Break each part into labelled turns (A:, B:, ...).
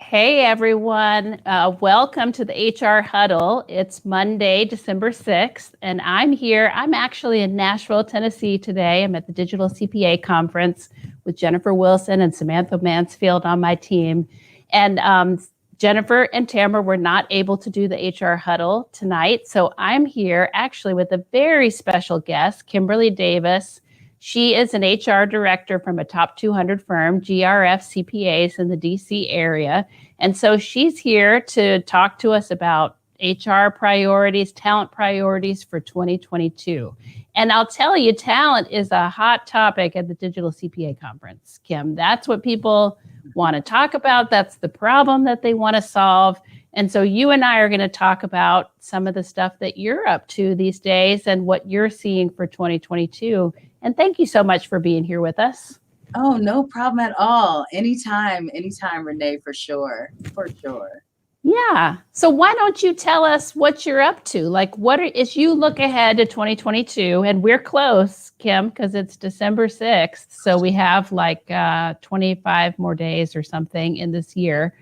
A: Hey everyone, welcome to the HR Huddle. It's Monday, December 6th, and I'm here. I'm actually in Nashville, Tennessee today. I'm at the Digital CPA Conference with Jennifer Wilson and Samantha Mansfield on my team. And Jennifer and Tamara were not able to do the HR Huddle tonight, so I'm here actually with a very special guest, Kimberley Davis. She is an HR director from a top 200 firm, GRF CPAs in the DC area. And so she's here to talk to us about HR priorities, talent priorities for 2022. And I'll tell you, talent is a hot topic at the Digital CPA Conference, Kim. That's what people want to talk about. That's the problem that they want to solve. And so you and I are going to talk about some of the stuff that you're up to these days and what you're seeing for 2022. And thank you so much for being here with us.
B: Oh, no problem at all. Anytime, Renee, for sure.
A: Yeah. So why don't you tell us what you're up to? Like, as you look ahead to 2022, and we're close, Kim, because it's December 6th. So we have like 25 more days or something in this year.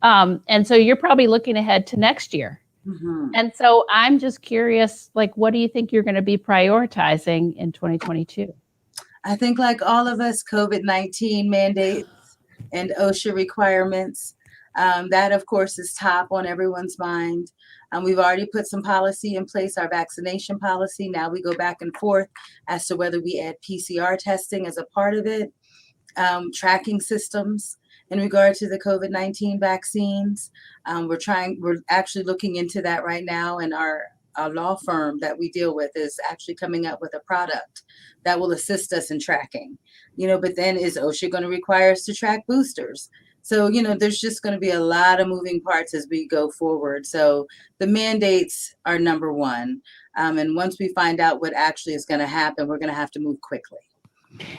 A: And so you're probably looking ahead to next year. Mm-hmm. And so I'm just curious, like, what do you think you're going to be prioritizing in 2022?
B: I think like all of us, COVID-19 mandates and OSHA requirements, that of course is top on everyone's mind. We've already put some policy in place, our vaccination policy. Now we go back and forth as to whether we add PCR testing as a part of it, tracking systems. In regard to the COVID-19 vaccines, we're actually looking into that right now, and our law firm that we deal with is actually coming up with a product that will assist us in tracking. But then is OSHA going to require us to track boosters? So, there's just going to be a lot of moving parts as we go forward. So the mandates are number one. And once we find out what actually is going to happen, we're going to have to move quickly.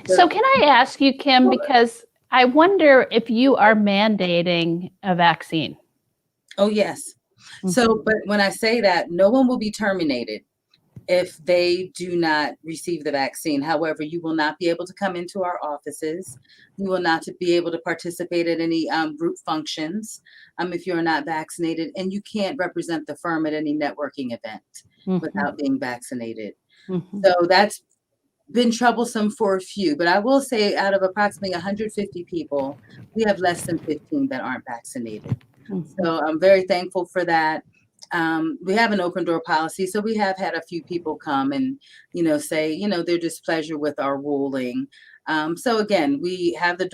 A: So can I ask you, Kim, because I wonder if you are mandating a vaccine.
B: Oh, yes. Mm-hmm. So, but when I say that, no one will be terminated if they do not receive the vaccine. However, you will not be able to come into our offices. You will not be able to participate in any group functions if you're not vaccinated, and you can't represent the firm at any networking event without being vaccinated. Mm-hmm. So that's been troublesome for a few, but I will say out of approximately 150 people, we have less than 15 that aren't vaccinated. Mm-hmm. So I'm very thankful for that. We have an open door policy, so we have had a few people come and, say, their displeasure with our ruling. So again, we have the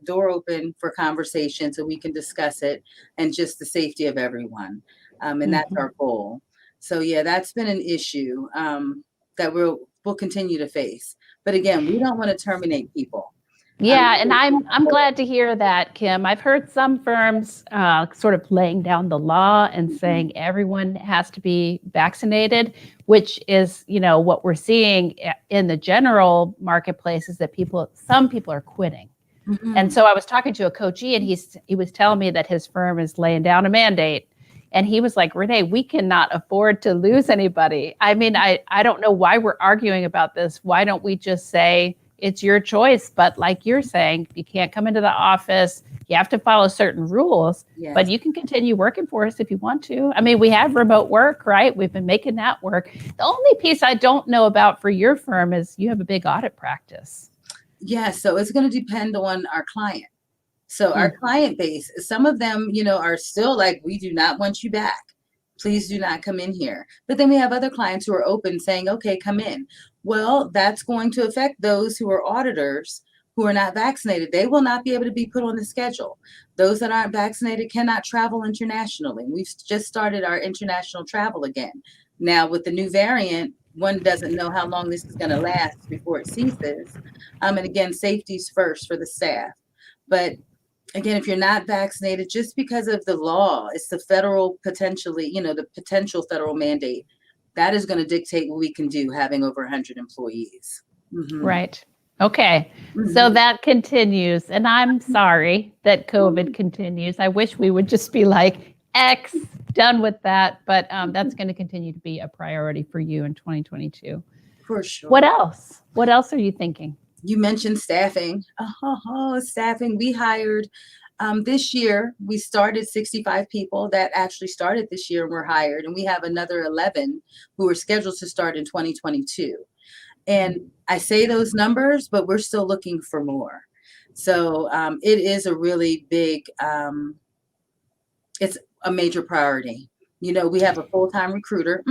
B: door open for conversation so we can discuss it and just the safety of everyone. And that's our goal. So yeah, that's been an issue that we'll continue to face. But again, we don't want to terminate people.
A: Yeah, and I'm glad to hear that, Kim. I've heard some firms sort of laying down the law and saying everyone has to be vaccinated, which is, what we're seeing in the general marketplace is that some people are quitting. Mm-hmm. And so I was talking to a coachee and he was telling me that his firm is laying down a mandate. And he was like, Renee, we cannot afford to lose anybody. I mean, I don't know why we're arguing about this. Why don't we just say it's your choice? But like you're saying, you can't come into the office. You have to follow certain rules, yes. But you can continue working for us if you want to. I mean, we have remote work, right? We've been making that work. The only piece I don't know about for your firm is you have a big audit practice.
B: Yeah, so it's going to depend on our client. So our client base, some of them, are still like, we do not want you back. Please do not come in here. But then we have other clients who are open saying, okay, come in. Well, that's going to affect those who are auditors who are not vaccinated. They will not be able to be put on the schedule. Those that aren't vaccinated cannot travel internationally. We've just started our international travel again. Now with the new variant, one doesn't know how long this is going to last before it ceases. And again, safety's first for the staff. But again, if you're not vaccinated, just because of the law, it's the federal potentially, the potential federal mandate that is going to dictate what we can do having over 100 employees.
A: Mm-hmm. Right. Okay. Mm-hmm. So that continues. And I'm sorry that COVID continues. I wish we would just be like X, done with that. But that's going to continue to be a priority for you in 2022.
B: For sure.
A: What else? What else are you thinking?
B: You mentioned staffing. Staffing. We hired This year, we started 65 people that actually started this year and were hired, and we have another 11 who are scheduled to start in 2022. And I say those numbers, but we're still looking for more. So it is a really big, it's a major priority. We have a full-time recruiter.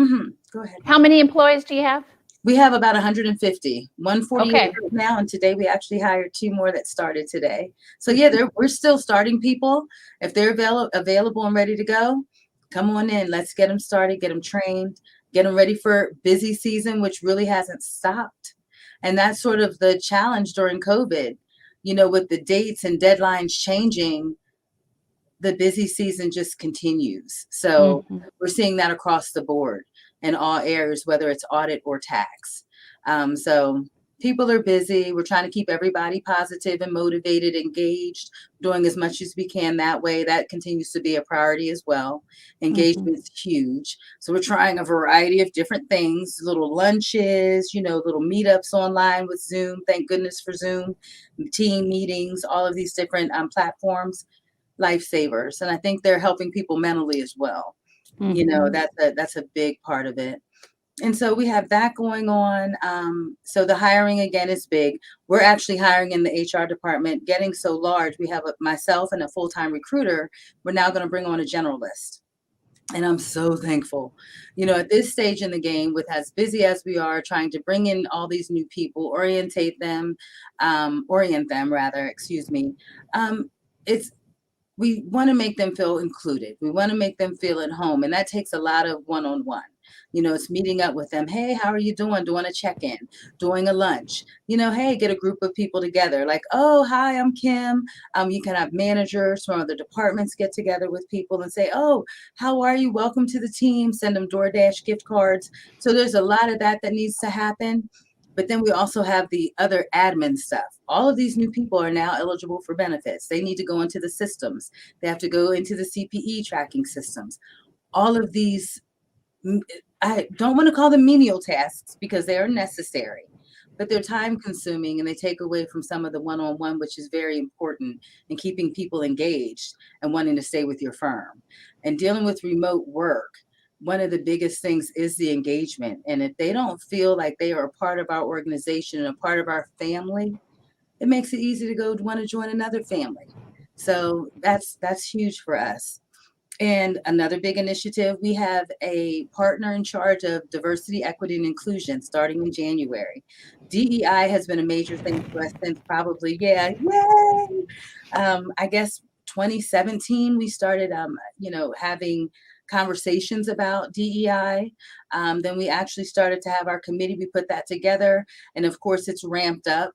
B: Go ahead.
A: How many employees do you have?
B: We have about 150, 148
A: Okay.
B: right now, and today we actually hired 2 more that started today. So yeah, we're still starting people. If they're available and ready to go, come on in. Let's get them started, get them trained, get them ready for busy season, which really hasn't stopped. And that's sort of the challenge during COVID, with the dates and deadlines changing, the busy season just continues. So we're seeing that across the board in all areas, whether it's audit or tax. So people are busy. We're trying to keep everybody positive and motivated, engaged, doing as much as we can that way. That continues to be a priority as well. Engagement is huge. So we're trying a variety of different things, little lunches, little meetups online with Zoom. Thank goodness for Zoom, team meetings, all of these different platforms. Lifesavers, and I think they're helping people mentally as well. That's a big part of it. And so we have that going on. So the hiring again is big. We're actually hiring in the HR department, getting so large. We have myself and a full-time recruiter. We're now going to bring on a generalist. And I'm so thankful. At this stage in the game, with as busy as we are, trying to bring in all these new people, orient them rather, excuse me. We want to make them feel included. We want to make them feel at home. And that takes a lot of one-on-one. It's meeting up with them. Hey, how are you doing? Doing a check-in, doing a lunch. Hey, get a group of people together. Like, oh, hi, I'm Kim. You can have managers from other departments get together with people and say, oh, how are you? Welcome to the team. Send them DoorDash gift cards. So there's a lot of that needs to happen. But then we also have the other admin stuff. All of these new people are now eligible for benefits. They need to go into the systems. They have to go into the CPE tracking systems. All of these, I don't want to call them menial tasks because they are necessary, but they're time consuming and they take away from some of the one-on-one, which is very important in keeping people engaged and wanting to stay with your firm. And dealing with remote work, one of the biggest things is the engagement. And if they don't feel like they are a part of our organization and a part of our family, it makes it easy to want to join another family. So that's huge for us. And another big initiative, we have a partner in charge of diversity, equity, and inclusion starting in January. DEI has been a major thing for us since probably, yay! I guess 2017, we started, having conversations about DEI. Then we actually started to have our committee. We put that together. And of course, it's ramped up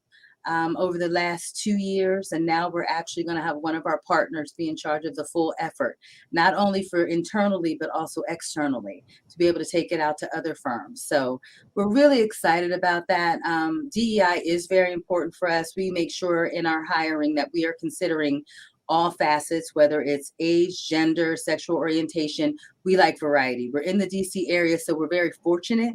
B: over the last 2 years. And now we're actually going to have one of our partners be in charge of the full effort, not only for internally, but also externally to be able to take it out to other firms. So we're really excited about that. DEI is very important for us. We make sure in our hiring that we are considering all facets, whether it's age, gender, sexual orientation. We like variety. We're in the DC area, so we're very fortunate.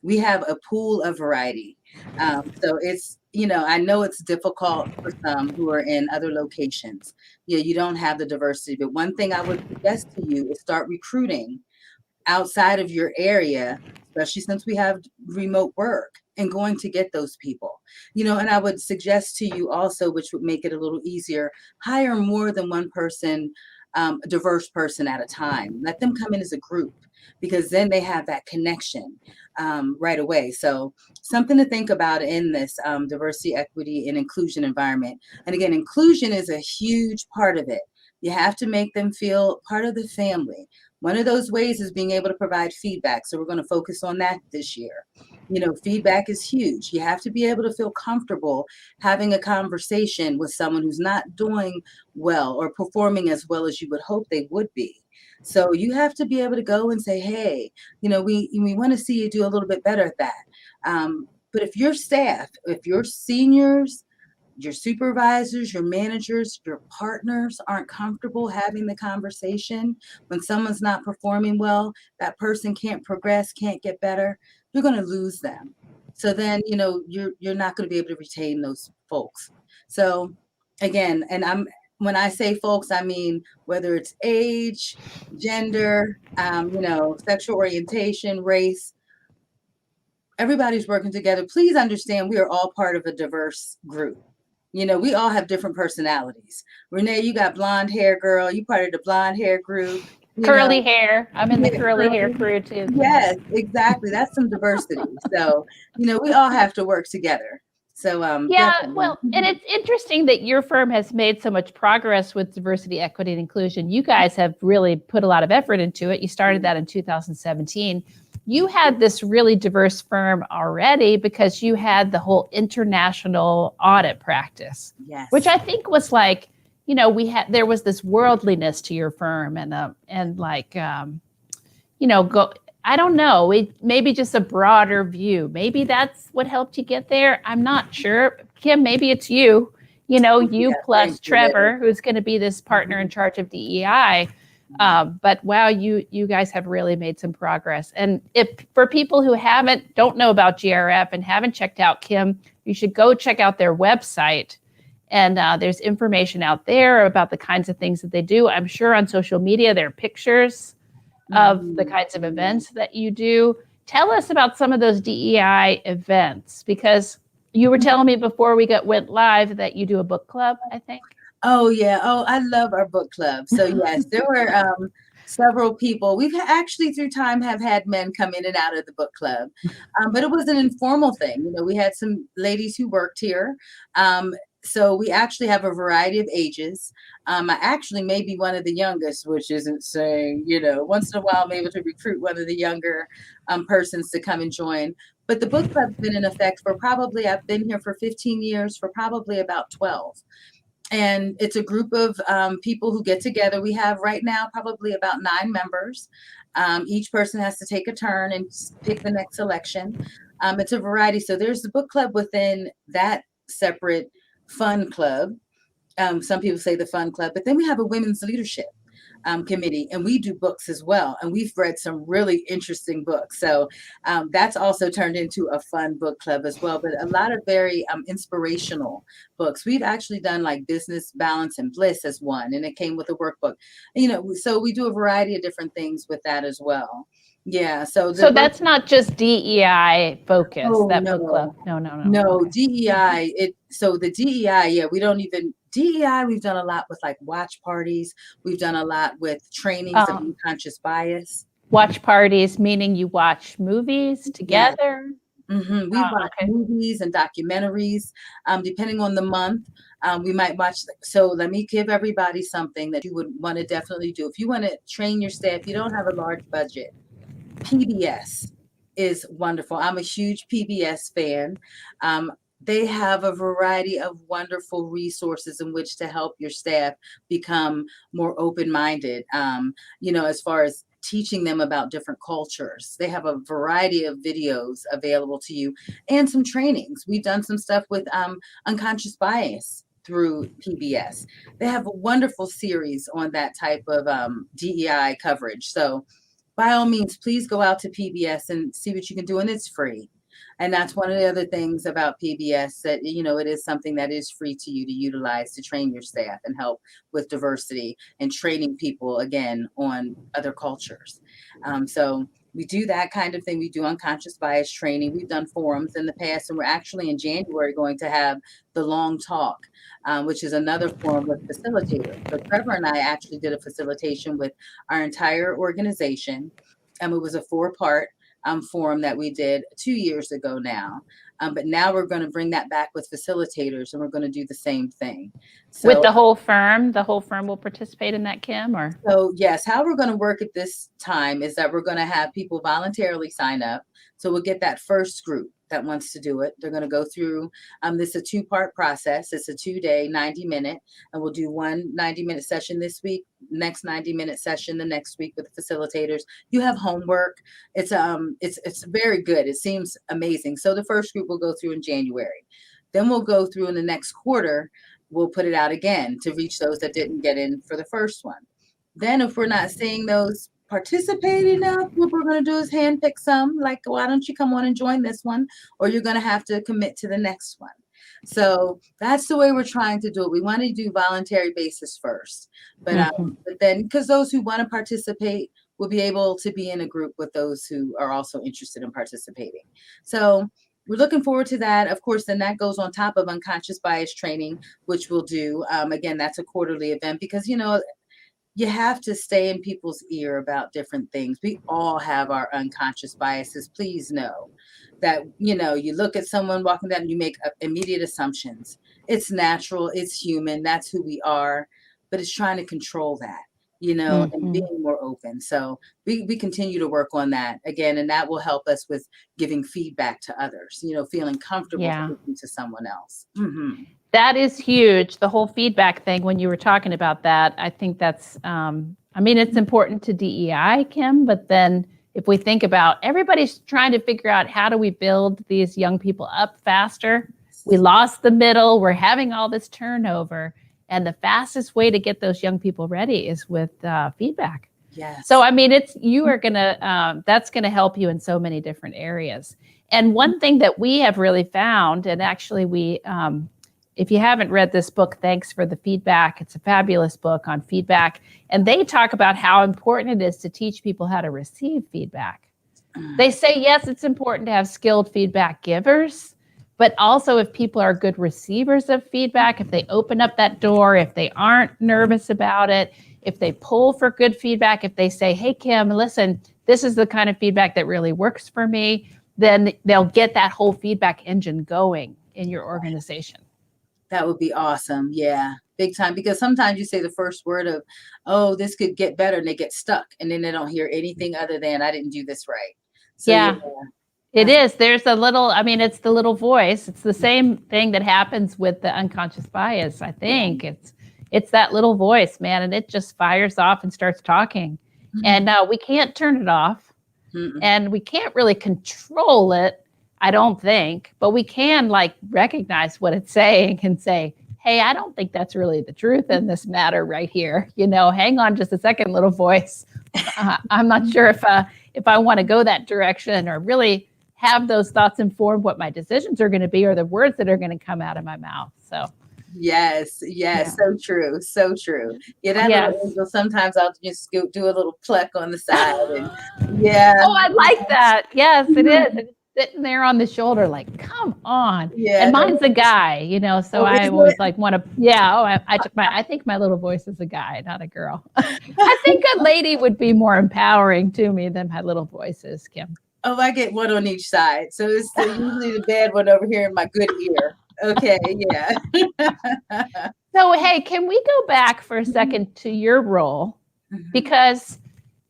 B: We have a pool of variety. So it's, I know it's difficult for some who are in other locations. You don't have the diversity, but one thing I would suggest to you is start recruiting outside of your area, especially since we have remote work, and going to get those people. And I would suggest to you also, which would make it a little easier, hire more than one person, a diverse person at a time. Let them come in as a group, because then they have that connection right away. So something to think about in this diversity, equity, and inclusion environment. And again, inclusion is a huge part of it. You have to make them feel part of the family. One of those ways is being able to provide feedback. So we're going to focus on that this year. Feedback is huge. You have to be able to feel comfortable having a conversation with someone who's not doing well or performing as well as you would hope they would be. So you have to be able to go and say, hey, we want to see you do a little bit better at that. But if your staff, if your seniors, your supervisors, your managers, your partners aren't comfortable having the conversation, when someone's not performing well, that person can't progress, can't get better, you're going to lose them. So then, you're not going to be able to retain those folks. So again, and when I say folks, I mean whether it's age, gender, sexual orientation, race, everybody's working together. Please understand we are all part of a diverse group. We all have different personalities. Renee, you got blonde hair, girl. You part of the blonde hair group.
A: Curly hair. I'm in the
B: Yeah,
A: curly hair crew too.
B: yes, exactly. That's some diversity. So, we all have to work together. So,
A: Yeah,
B: definitely.
A: well, and it's interesting that your firm has made so much progress with diversity, equity, and inclusion. You guys have really put a lot of effort into it. You started that in 2017. You had this really diverse firm already because you had the whole international audit practice,
B: Yes.
A: which I think was like, there was this worldliness to your firm and like, I don't know, maybe just a broader view. Maybe that's what helped you get there. I'm not sure. Kim, maybe it's you, plus Trevor, who's going to be this partner in charge of DEI. But wow, you guys have really made some progress. And if for people who don't know about GRF and haven't checked out Kim, you should go check out their website. And there's information out there about the kinds of things that they do. I'm sure on social media there are pictures of the kinds of events that you do. Tell us about some of those DEI events, because you were telling me before we went live that you do a book club, I think.
B: Oh, yeah. Oh, I love our book club. So, yes, there were several people. We've actually through time have had men come in and out of the book club, but it was an informal thing. We had some ladies who worked here. So we actually have a variety of ages. I actually may be one of the youngest, which isn't saying, once in a while I'm able to recruit one of the younger persons to come and join. But the book club's been in effect I've been here for 15 years, for probably about 12. And it's a group of people who get together. We have right now probably about 9 members. Each person has to take a turn and pick the next selection. It's a variety. So there's the book club within that separate fun club. Some people say the fun club, but then we have a women's leadership committee, and we do books as well. And we've read some really interesting books. So that's also turned into a fun book club as well, but a lot of very inspirational books. We've actually done like Business Balance and Bliss as one, and it came with a workbook. So we do a variety of different things with that as well. Yeah. So
A: that's not just DEI focus, book club. No.
B: No, okay. DEI. The DEI, yeah, we don't even DEI. We've done a lot with like watch parties. We've done a lot with trainings of unconscious bias.
A: Watch parties, meaning you watch movies together.
B: Yeah. Mm-hmm. We watch movies and documentaries. Depending on the month, we might watch. So let me give everybody something that you would want to definitely do. If you want to train your staff, you don't have a large budget. PBS is wonderful. I'm a huge PBS fan. They have a variety of wonderful resources in which to help your staff become more open-minded, as far as teaching them about different cultures. They have a variety of videos available to you and some trainings. We've done some stuff with unconscious bias through PBS. They have a wonderful series on that type of DEI coverage. So by all means, please go out to PBS and see what you can do, and it's free. And that's one of the other things about PBS, that, it is something that is free to you to utilize to train your staff and help with diversity and training people, again, on other cultures. So we do that kind of thing. We do unconscious bias training. We've done forums in the past, and we're actually in January going to have the Long Talk, which is another forum with facilitators. So Trevor and I actually did a facilitation with our entire organization. It was a 4-part forum that we did 2 years ago now. But now we're going to bring that back with facilitators, and we're going to do the same thing.
A: So, with the whole firm will participate in that, Kim? Or
B: so yes, how we're going to work at this time is that we're going to have people voluntarily sign up. So we'll get that first group that wants to do it. They're going to go through, this is a 2-part process. It's a 2-day, 90-minute, and we'll do one 90-minute session this week, next 90-minute session the next week with the facilitators. You have homework. It's very good. It seems amazing. So the first group will go through in January. Then we'll go through in the next quarter. We'll put it out again to reach those that didn't get in for the first one. Then if we're not seeing those participate enough, what we're going to do is handpick some, like, why don't you come on and join this one, or you're going to have to commit to the next one. So that's the way we're trying to do it. We want to do voluntary basis first, but then because those who want to participate will be able to be in a group with those who are also interested in participating. So we're looking forward to that. Of course, then that goes on top of unconscious bias training, which we'll do. Again, that's a quarterly event because, you have to stay in people's ear about different things. We all have our unconscious biases. Please know that, you look at someone walking down and you make immediate assumptions. It's natural, it's human, that's who we are, but it's trying to control that, and being more open. So we continue to work on that again, and that will help us with giving feedback to others, feeling comfortable speaking to someone else.
A: That is huge. The whole feedback thing, when you were talking about that, I think that's, it's important to DEI, Kim, but then if we think about everybody's trying to figure out how do we build these young people up faster? We lost the middle. We're having all this turnover. And the fastest way to get those young people ready is with feedback.
B: Yes.
A: So, that's going to help you in so many different areas. And one thing that we have really found, and actually if you haven't read this book, Thanks for the Feedback, it's a fabulous book on feedback. And they talk about how important it is to teach people how to receive feedback. They say, yes, it's important to have skilled feedback givers, but also if people are good receivers of feedback, if they open up that door, if they aren't nervous about it, if they pull for good feedback, if they say, hey, Kim, listen, this is the kind of feedback that really works for me, then they'll get that whole feedback engine going in your organization.
B: That would be awesome. Yeah, big time. Because sometimes you say the first word of, oh, this could get better, and they get stuck. And then they don't hear anything other than, I didn't do this right. So,
A: yeah. It is. There's it's the little voice. It's the same thing that happens with the unconscious bias. I think it's that little voice, man. And it just fires off and starts talking. And we can't turn it off. And we can't really control it, I don't think, but we can recognize what it's saying and say, hey, I don't think that's really the truth in this matter right here. Hang on just a second, little voice. I'm not sure if I want to go that direction or really have those thoughts inform what my decisions are going to be or the words that are going to come out of my mouth. So.
B: Yes. So true. Yeah, that little angel, sometimes I'll just do a little pluck on the side. And,
A: Oh, I like that. Yes, it is. It's sitting there on the shoulder, like, come on. Yeah. And mine's a guy, so I always want to. Yeah. I think my little voice is a guy, not a girl. I think a lady would be more empowering to me than my little voice is, Kim.
B: Oh, I get one on each side. So it's usually the bad one over here in my good ear. Okay, yeah.
A: So, hey, can we go back for a second to your role? Because,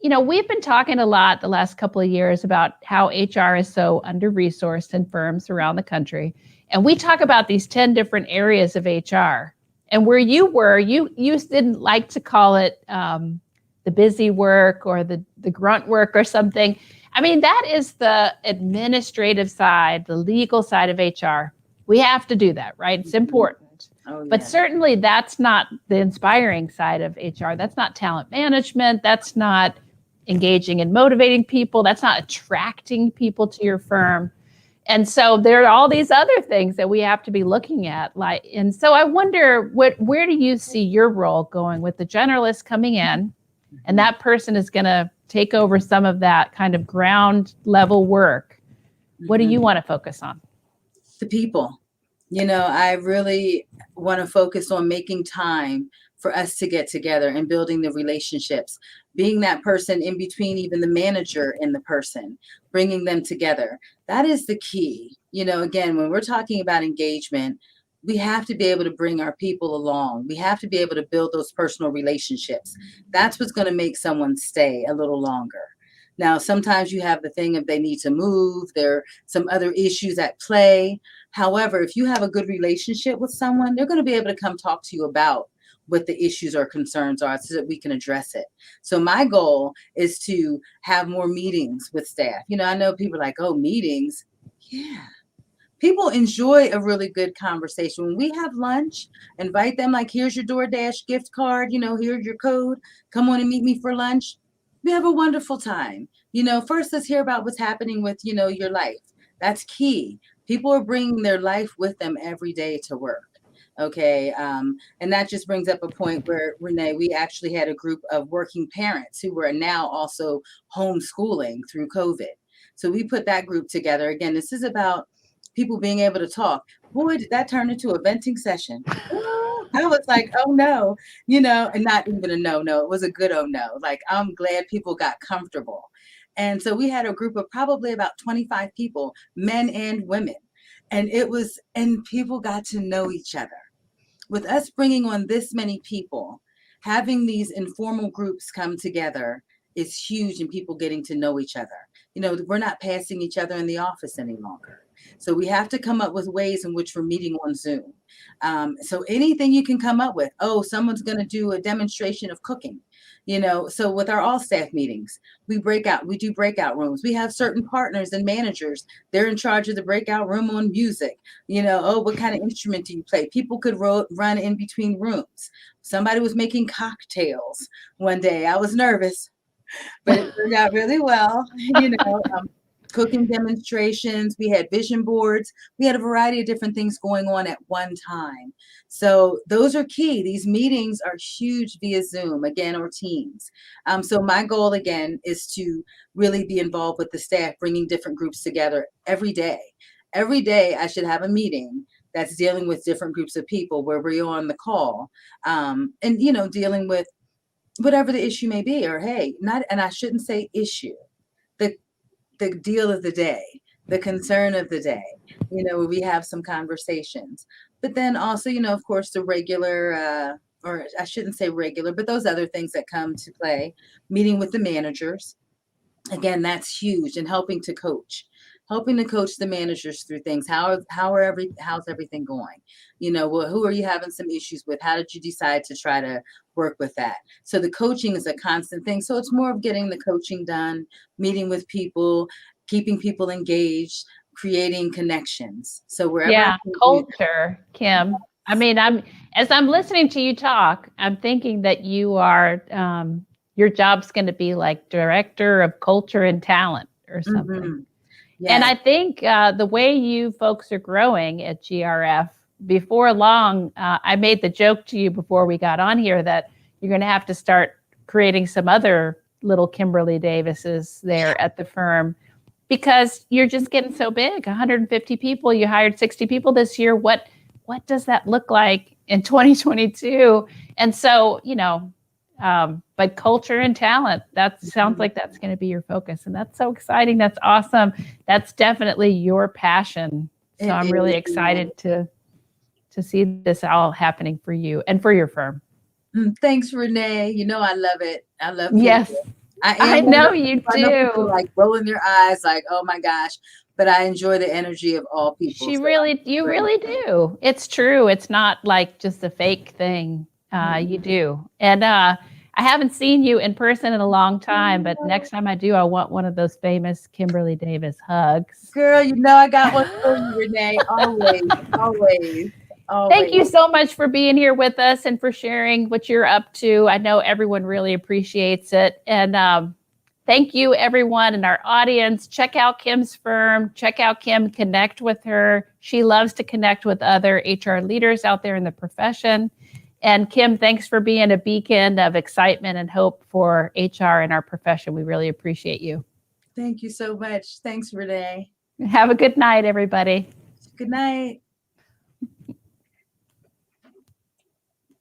A: we've been talking a lot the last couple of years about how HR is so under-resourced in firms around the country. And we talk about these 10 different areas of HR. And where you were, you didn't like to call it the busy work or the grunt work or something. That is the administrative side, the legal side of HR. We have to do that, right? It's important. Oh, yeah. But certainly that's not the inspiring side of HR. That's not talent management. That's not engaging and motivating people. That's not attracting people to your firm. And so there are all these other things that we have to be looking at. And so I wonder, where do you see your role going with the generalist coming in? And that person is going to take over some of that kind of ground level work. What do you want to focus on?
B: The people. I really want to focus on making time for us to get together and building the relationships, being that person in between even the manager and the person, bringing them together. That is the key. Again, when we're talking about engagement, we have to be able to bring our people along. We have to be able to build those personal relationships. That's what's going to make someone stay a little longer. Now, sometimes you have the thing of they need to move. There are some other issues at play. However, if you have a good relationship with someone, they're going to be able to come talk to you about what the issues or concerns are so that we can address it. So my goal is to have more meetings with staff. I know people are like, oh, meetings. Yeah. People enjoy a really good conversation. When we have lunch, invite them here's your DoorDash gift card. Here's your code. Come on and meet me for lunch. We have a wonderful time. First, let's hear about what's happening with, your life. That's key. People are bringing their life with them every day to work. Okay. And that just brings up a point where, Renee, we actually had a group of working parents who were now also homeschooling through COVID. So we put that group together. Again, this is about people being able to talk. Boy, did that turn into a venting session. I was like, oh no, and not even a no, it was a good oh no. Like, I'm glad people got comfortable. And so we had a group of probably about 25 people, men and women. And people got to know each other. With us bringing on this many people, having these informal groups come together is huge, and people getting to know each other. We're not passing each other in the office any longer. So we have to come up with ways in which we're meeting on Zoom. So anything you can come up with. Oh, someone's going to do a demonstration of cooking. So with our all staff meetings, we do breakout rooms. We have certain partners and managers. They're in charge of the breakout room on music. Oh, what kind of instrument do you play? People could run in between rooms. Somebody was making cocktails one day. I was nervous, but it turned out really well. Cooking demonstrations. We had vision boards. We had a variety of different things going on at one time. So those are key. These meetings are huge via Zoom, again, or Teams. So my goal, again, is to really be involved with the staff, bringing different groups together every day. Every day I should have a meeting that's dealing with different groups of people where we're on the call, and, dealing with whatever the issue may be, or and I shouldn't say issue, the deal of the day, the concern of the day, we have some conversations. But then also, of course, the regular, or I shouldn't say regular, but those other things that come to play, meeting with the managers. Again, that's huge, and helping to coach the managers through things. How's everything going? Who are you having some issues with? How did you decide to try to work with that? So the coaching is a constant thing. So it's more of getting the coaching done, meeting with people, keeping people engaged, creating connections. So wherever
A: culture, Kim. I mean, as I'm listening to you talk, I'm thinking that you are your job's going to be like director of culture and talent or something. Mm-hmm. Yes. And I think the way you folks are growing at GRF, before long, I made the joke to you before we got on here that you're going to have to start creating some other little Kimberley Davises there at the firm, because you're just getting so big. 150 people, you hired 60 people this year. What does that look like in 2022? And so, but culture and talent, that sounds like that's going to be your focus. And that's so exciting. That's awesome. That's definitely your passion. So I'm really excited to see this all happening for you and for your firm.
B: Thanks, Renee. I love it. I love people.
A: Yes. I know you do.
B: Like rolling their eyes like, oh my gosh. But I enjoy the energy of all people.
A: You really do. It's true. It's not like just a fake thing. You do. And I haven't seen you in person in a long time, but next time I do, I want one of those famous Kimberley Davis hugs.
B: Girl, I got one for you, Renee. Always.
A: Thank you so much for being here with us and for sharing what you're up to. I know everyone really appreciates it. And thank you, everyone in our audience. Check out Kim's firm. Check out Kim. Connect with her. She loves to connect with other HR leaders out there in the profession. And Kim, thanks for being a beacon of excitement and hope for HR in our profession. We really appreciate you.
B: Thank you so much. Thanks, Renee.
A: Have a good night, everybody.
B: Good night.